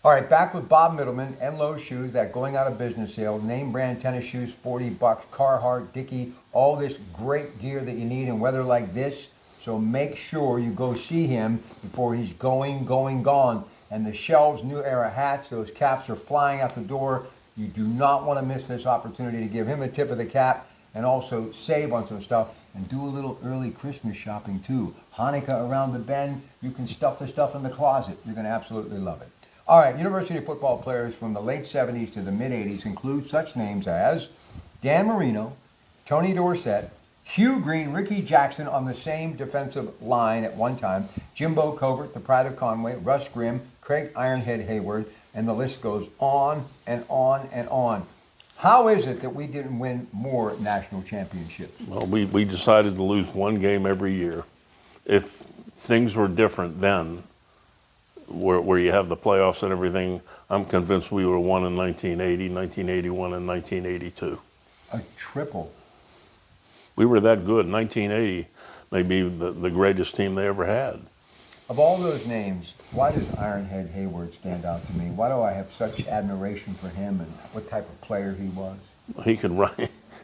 All right, back with Bob Middleman and Lowe's Shoes, that going out of business sale. Name brand tennis shoes, $40. Carhartt, Dickie, all this great gear that you need in weather like this. So make sure you go see him before he's gone. And the shelves, new era hats, those caps are flying out the door. You do not want to miss this opportunity to give him a tip of the cap and also save on some stuff and do a little early Christmas shopping too. Hanukkah around the bend, you can stuff the stuff in the closet. You're going to absolutely love it. All right, university football players from the late 70s to the mid-80s include such names as Dan Marino, Tony Dorsett, Hugh Green, Ricky Jackson on the same defensive line at one time, Jimbo Covert, the pride of Conway, Russ Grimm, Craig Ironhead Hayward, and the list goes on and on and on. How is it that we didn't win more national championships? Well, we decided to lose one game every year. If things were different then, where you have the playoffs and everything, I'm convinced we would have won in 1980, 1981, and 1982. A triple. We were that good. 1980 may be the greatest team they ever had. Of all those names, why does Ironhead Hayward stand out to me? Why do I have such admiration for him and what type of player he was? He could run.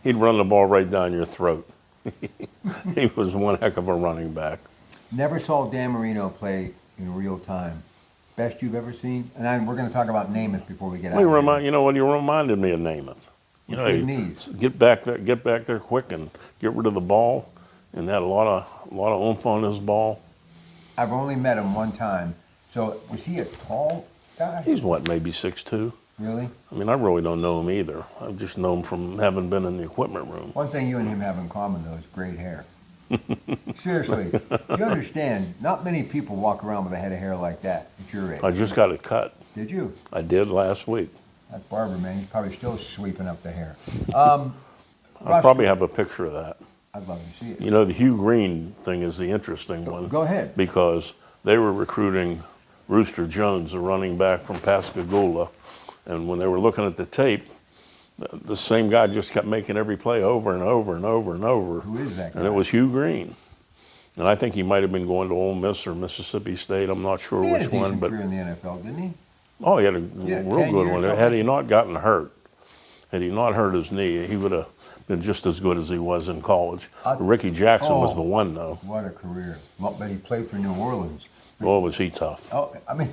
He'd run the ball right down your throat. He was one heck of a running back. Never saw Dan Marino play in real time. Best you've ever seen? And we're going to talk about Namath before we get out of here. You know what? You reminded me of Namath. You know, knees. Get back there quick and get rid of the ball, and had a lot of oomph on his ball. I've only met him one time. So was he a tall guy? He's what, maybe 6'2"? Really? I mean, I really don't know him either. I just know him from having been in the equipment room. One thing you and him have in common, though, is great hair. Seriously, you understand, not many people walk around with a head of hair like that at your age. I just got it cut. Did you? I did last week. That barber, man, he's probably still sweeping up the hair. I probably have a picture of that. I'd love to see it. You know, the Hugh Green thing is the interesting one. Go ahead. Because they were recruiting Rooster Jones, a running back from Pascagoula, and when they were looking at the tape, the same guy just kept making every play over and over and over and over. Who is that guy? And it was Hugh Green. And I think he might have been going to Ole Miss or Mississippi State. I'm not sure which one. But he had a decent career in the NFL, didn't he? Oh, he had a real good one. Had he not gotten hurt, had he not hurt his knee, he would have been just as good as he was in college. Ricky Jackson was the one, though. What a career. Well, but he played for New Orleans. Boy, was he tough. Oh, I mean.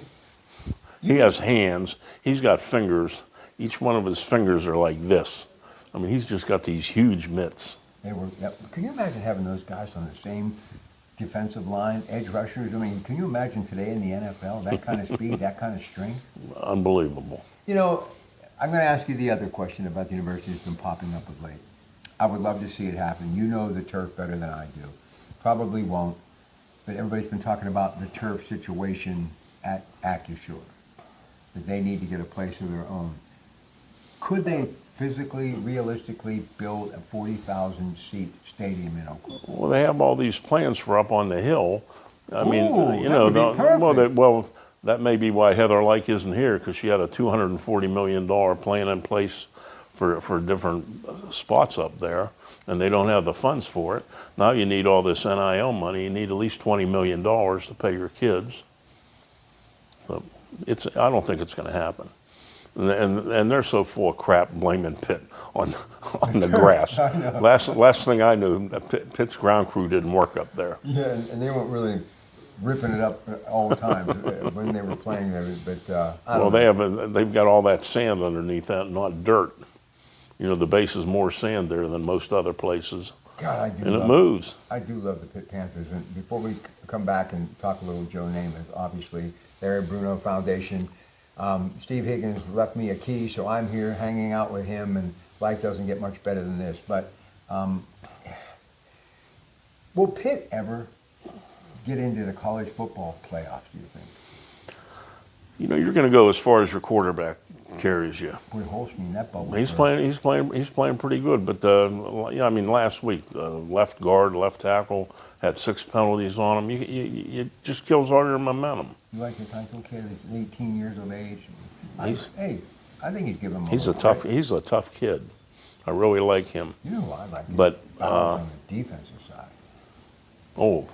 He has hands. He's got fingers. Each one of his fingers are like this. I mean, he's just got these huge mitts. Can you imagine having those guys on the same defensive line, edge rushers? I mean, can you imagine today in the NFL, that kind of speed, that kind of strength? Unbelievable. You know, I'm going to ask you the other question about the university that's been popping up of late. I would love to see it happen. You know the turf better than I do. Probably won't, but everybody's been talking about the turf situation at AccuSure, that they need to get a place of their own. Could they physically, realistically build a 40,000-seat stadium in Oakland? Well, they have all these plans for up on the hill. I mean, you that know, would be perfect. That may be why Heather Lyke isn't here, because she had a $240 million plan in place for different spots up there, and they don't have the funds for it. Now you need all this NIL money. You need at least $20 million to pay your kids. So I don't think it's going to happen. And they're so full of crap blaming Pitt on the grass. Last thing I knew, Pitt's ground crew didn't work up there. Yeah, and they weren't really ripping it up all the time when they were playing there. But I don't know. They've got all that sand underneath that, not dirt. You know, the base is more sand there than most other places. God, I do. And it moves. I do love the Pitt Panthers. And before we come back and talk a little Joe Namath, obviously, Larry Bruno Foundation. Steve Higgins left me a key, so I'm here hanging out with him, and life doesn't get much better than this. But will Pitt ever get into the college football playoffs, do you think? You know, you're going to go as far as your quarterback carries you. Boy, Holstein, that bubble. He's playing pretty good. But I mean, last week, left guard, left tackle had 6 penalties on him. It just kills all your momentum. You like the Tyson kid? He's 18 years of age. I think he's giving him. He's a tough kid. I really like him. You know who I like? But on the defensive side. Oh,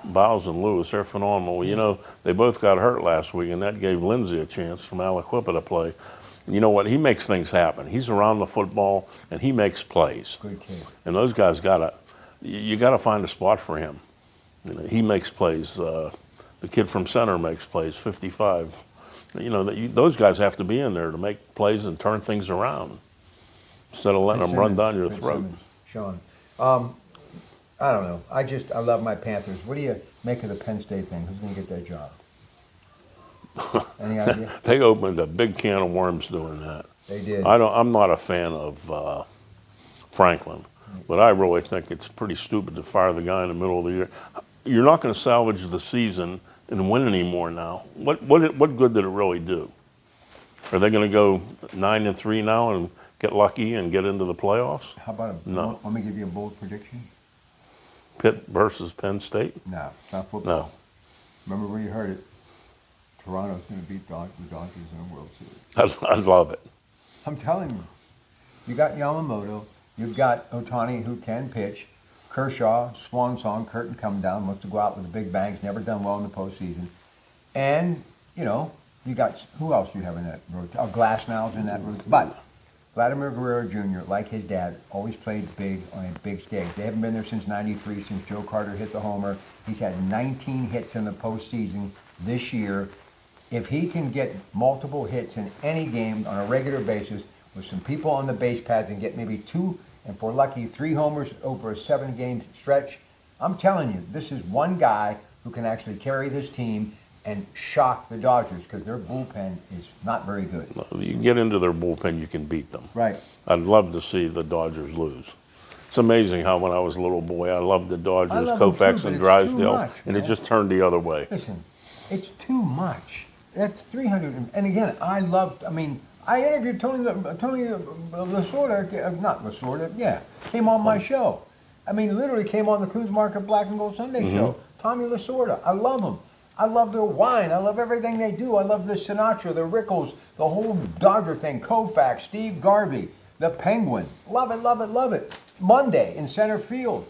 Biles and Lewis, they're phenomenal. You know, they both got hurt last week, and that gave Lindsey a chance from Aliquippa to play. You know what? He makes things happen. He's around the football, and he makes plays. Good kid. And those guys you gotta find a spot for him. You know, he makes plays. The kid from center makes plays. 55. You know, those guys have to be in there to make plays and turn things around instead of letting them run down your throat. Sean, I don't know. I love my Panthers. What do you make of the Penn State thing? Who's going to get that job? Any idea? They opened a big can of worms doing that. They did. I'm not a fan of Franklin, but I really think it's pretty stupid to fire the guy in the middle of the year. You're not going to salvage the season and win anymore now. What good did it really do? Are they going to go 9-3 now and get lucky and get into the playoffs? How about No. Let me give you a bold prediction. Pitt versus Penn State? No, it's not football. No. Remember where you heard it. Toronto's going to beat the Dodgers in the World Series. I love it. I'm telling you. You got Yamamoto. You've got Ohtani, who can pitch. Kershaw, swan song, curtain come down, wants to go out with the big bangs, never done well in the postseason. And, you know, you got, who else do you have in that road? Oh, Glasnow's in that road. But Vladimir Guerrero Jr., like his dad, always played big on a big stage. They haven't been there since '93, since Joe Carter hit the homer. He's had 19 hits in the postseason this year. If he can get multiple hits in any game on a regular basis with some people on the base paths and get maybe 2, and for lucky, 3 homers over a 7-game stretch, I'm telling you, this is one guy who can actually carry this team and shock the Dodgers because their bullpen is not very good. You get into their bullpen, you can beat them. Right. I'd love to see the Dodgers lose. It's amazing how when I was a little boy, I loved the Dodgers, I love them Koufax too, and but it's too Drysdale, much, and it man. just turned the other way. Listen, it's too much. That's 300. And again, I interviewed Tony Lasorda, not Lasorda, yeah, came on my show. I mean, literally came on the Coons Market Black and Gold Sunday show. Tommy Lasorda, I love him. I love their wine. I love everything they do. I love the Sinatra, the Rickles, the whole Dodger thing, Koufax, Steve Garvey, the Penguin. Love it, love it, love it. Monday in center field.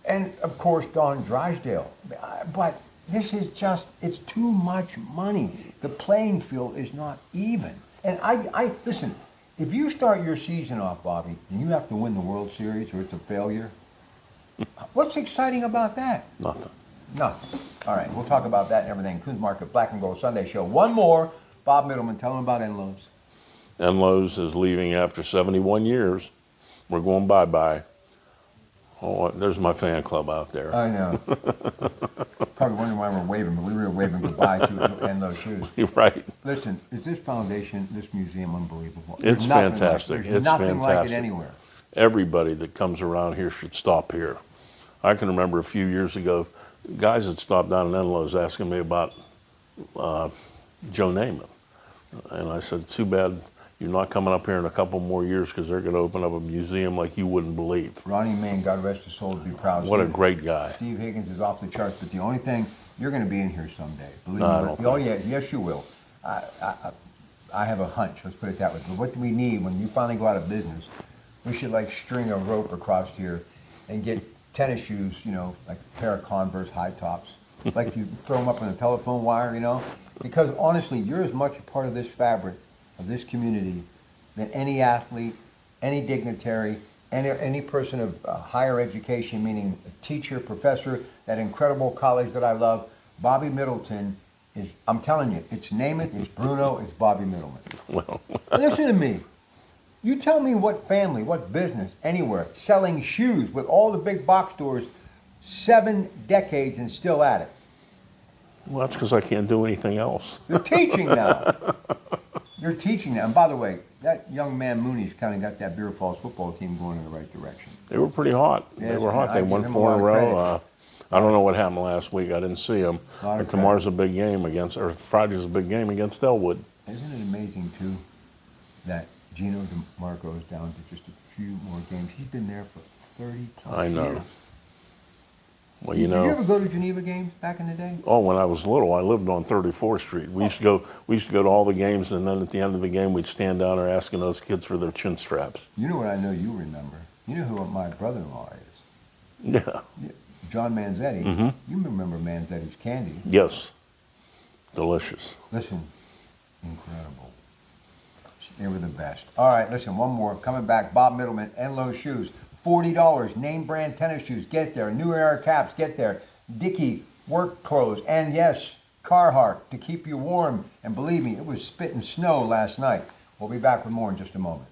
And, of course, Don Drysdale. But this is just, it's too much money. The playing field is not even. And I listen, if you start your season off, Bobby, and you have to win the World Series or it's a failure, what's exciting about that? Nothing. Nothing. All right, we'll talk about that and everything. Coons Market Black and Gold Sunday Show. One more. Bob Middleman, tell him about Enlo's. Enlo's is leaving after 71 years. We're going bye-bye. Oh, there's my fan club out there. I know. Probably wondering why we're waving, but we were waving goodbye to Enlo's shoes. You're right. Listen, is this foundation, this museum unbelievable? It's fantastic. There's It's nothing like it fantastic. anywhere. Everybody that comes around here should stop here. I can remember a few years ago, guys had stopped down at Enlo's asking me about Joe Namath. And I said, too bad you're not coming up here in a couple more years because they're going to open up a museum like you wouldn't believe. Ronnie Main, God rest his soul, would be proud. What a great guy. Steve Higgins is off the charts, but the only thing, you're going to be in here someday. Believe No, I me. don't Oh, think yeah, yes, you will. I have a hunch, let's put it that way. But what do we need when you finally go out of business? We should like string a rope across here and get tennis shoes, you know, like a pair of Converse high tops. Like you throw them up on a telephone wire, you know? Because honestly, you're as much a part of this fabric of this community than any athlete, any dignitary, any person of higher education, meaning a teacher, professor, that incredible college that I love. Bobby Middleton is, I'm telling you, it's name it, it's Bruno, it's Bobby Middleman. Well, Listen to me. You tell me what family, what business, anywhere, selling shoes with all the big box stores, 7 decades and still at it. well, that's because I can't do anything else. You're teaching now. You're teaching now. And by the way, that young man Mooney's kind of got that Beer Falls football team going in the right direction. They were pretty hot. Yes, They were hot. I They give won him a 4 in a lot of row. I don't know what happened last week. I didn't see them. Lot of But tomorrow's a big game or Friday's a big game against Elwood. Isn't it amazing, too, that Gino DeMarco is down to just a few more games? He's been there for 30 plus I know. years. Well, Did you ever go to Geneva games back in the day? Oh, when I was little, I lived on 34th Street. We used to go to all the games, and then at the end of the game, we'd stand down there asking those kids for their chin straps. You know what I know you remember? You know who my brother-in-law is? Yeah. John Manzetti. Mhm. You remember Manzetti's candy. Yes. Delicious. Listen, incredible. They were the best. All right, listen, one more. Coming back, Bob Middleman and Lowe's Shoes. $40, name brand tennis shoes, get there. New Era caps, get there. Dickie work clothes, and yes, Carhartt to keep you warm. And believe me, it was spitting snow last night. We'll be back with more in just a moment.